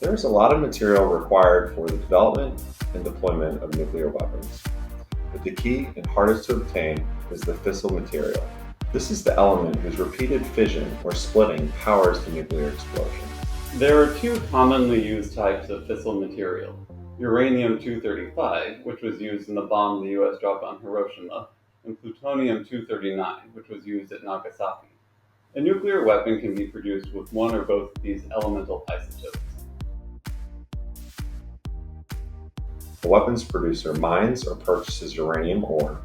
There is a lot of material required for the development and deployment of nuclear weapons, but the key and hardest to obtain is the fissile material. This is the element whose repeated fission or splitting powers the nuclear explosion. There are two commonly used types of fissile material: uranium-235, which was used in the bomb the US dropped on Hiroshima, and plutonium-239, which was used at Nagasaki. A nuclear weapon can be produced with one or both of these elemental isotopes. A weapons producer mines or purchases uranium ore,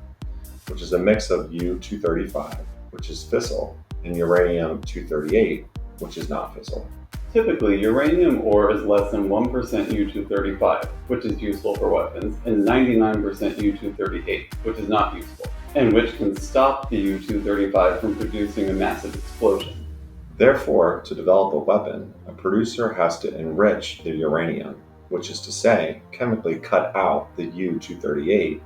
which is a mix of U-235, which is fissile, and uranium-238, which is not fissile. Typically, uranium ore is less than 1% U-235, which is useful for weapons, and 99% U-238, which is not useful, and which can stop the U-235 from producing a massive explosion. Therefore, to develop a weapon, a producer has to enrich the uranium, which is to say, chemically cut out the U-238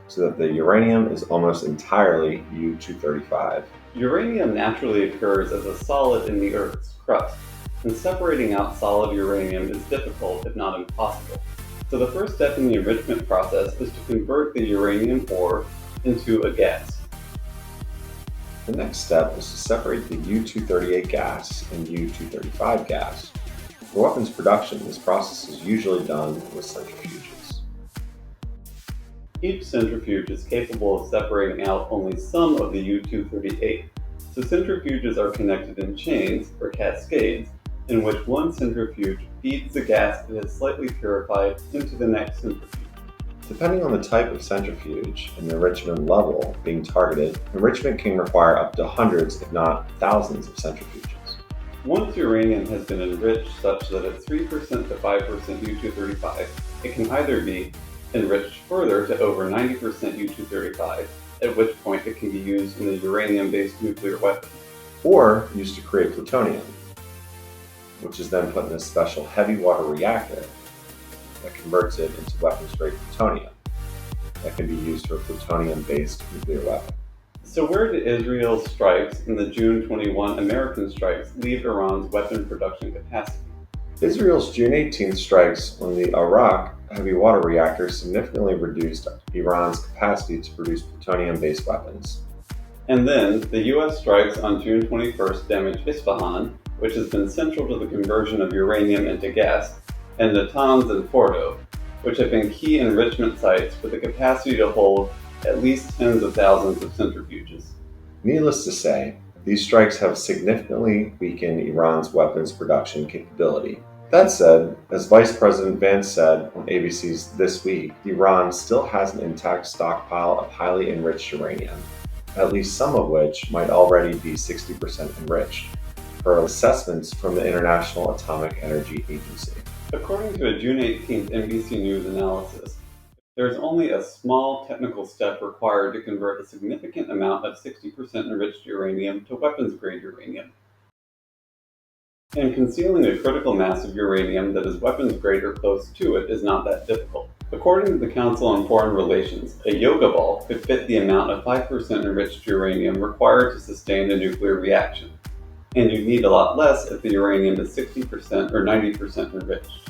so that the uranium is almost entirely U-235. Uranium naturally occurs as a solid in the Earth's crust, and separating out solid uranium is difficult, if not impossible. So the first step in the enrichment process is to convert the uranium ore into a gas. The next step is to separate the U-238 gas and U-235 gas. For weapons production, this process is usually done with centrifuges. Each centrifuge is capable of separating out only some of the U-238, so centrifuges are connected in chains, or cascades, in which one centrifuge feeds the gas that is slightly purified into the next centrifuge. Depending on the type of centrifuge and the enrichment level being targeted, enrichment can require up to hundreds, if not thousands, of centrifuges. Once uranium has been enriched such that it's 3% to 5% U-235, it can either be enriched further to over 90% U-235, at which point it can be used in a uranium-based nuclear weapon, or used to create plutonium, which is then put in a special heavy water reactor that converts it into weapons-grade plutonium that can be used for a plutonium-based nuclear weapon. So where did Israel's strikes and the June 21 American strikes leave Iran's weapon production capacity? Israel's June 18th strikes on the Arak heavy water reactor significantly reduced Iran's capacity to produce plutonium-based weapons. And then, the US strikes on June 21st damaged Isfahan, which has been central to the conversion of uranium into gas, and Natanz and Fordo, which have been key enrichment sites with the capacity to hold at least tens of thousands of centrifuges. Needless to say, these strikes have significantly weakened Iran's weapons production capability. That said, as Vice President Vance said on ABC's This Week, Iran still has an intact stockpile of highly enriched uranium, at least some of which might already be 60% enriched, per assessments from the International Atomic Energy Agency. According to a June 18th NBC News analysis, there is only a small technical step required to convert a significant amount of 60% enriched uranium to weapons-grade uranium. And concealing a critical mass of uranium that is weapons-grade or close to it is not that difficult. According to the Council on Foreign Relations, a yoga ball could fit the amount of 5% enriched uranium required to sustain a nuclear reaction, and you need a lot less if the uranium is 60% or 90% enriched.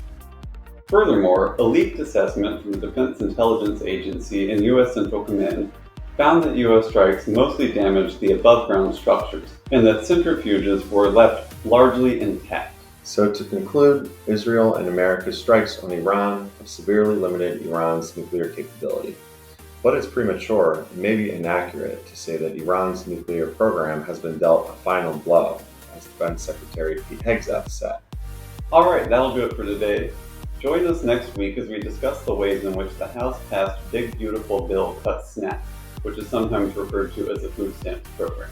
Furthermore, a leaked assessment from the Defense Intelligence Agency and U.S. Central Command found that U.S. strikes mostly damaged the above-ground structures, and that centrifuges were left largely intact. So to conclude, Israel and America's strikes on Iran have severely limited Iran's nuclear capability. But it's premature and maybe inaccurate to say that Iran's nuclear program has been dealt a final blow, as Defense Secretary Pete Hegseth said. Alright, that'll do it for today. Join us next week as we discuss the ways in which the House passed Big Beautiful Bill Cuts SNAP, which is sometimes referred to as the food stamps program.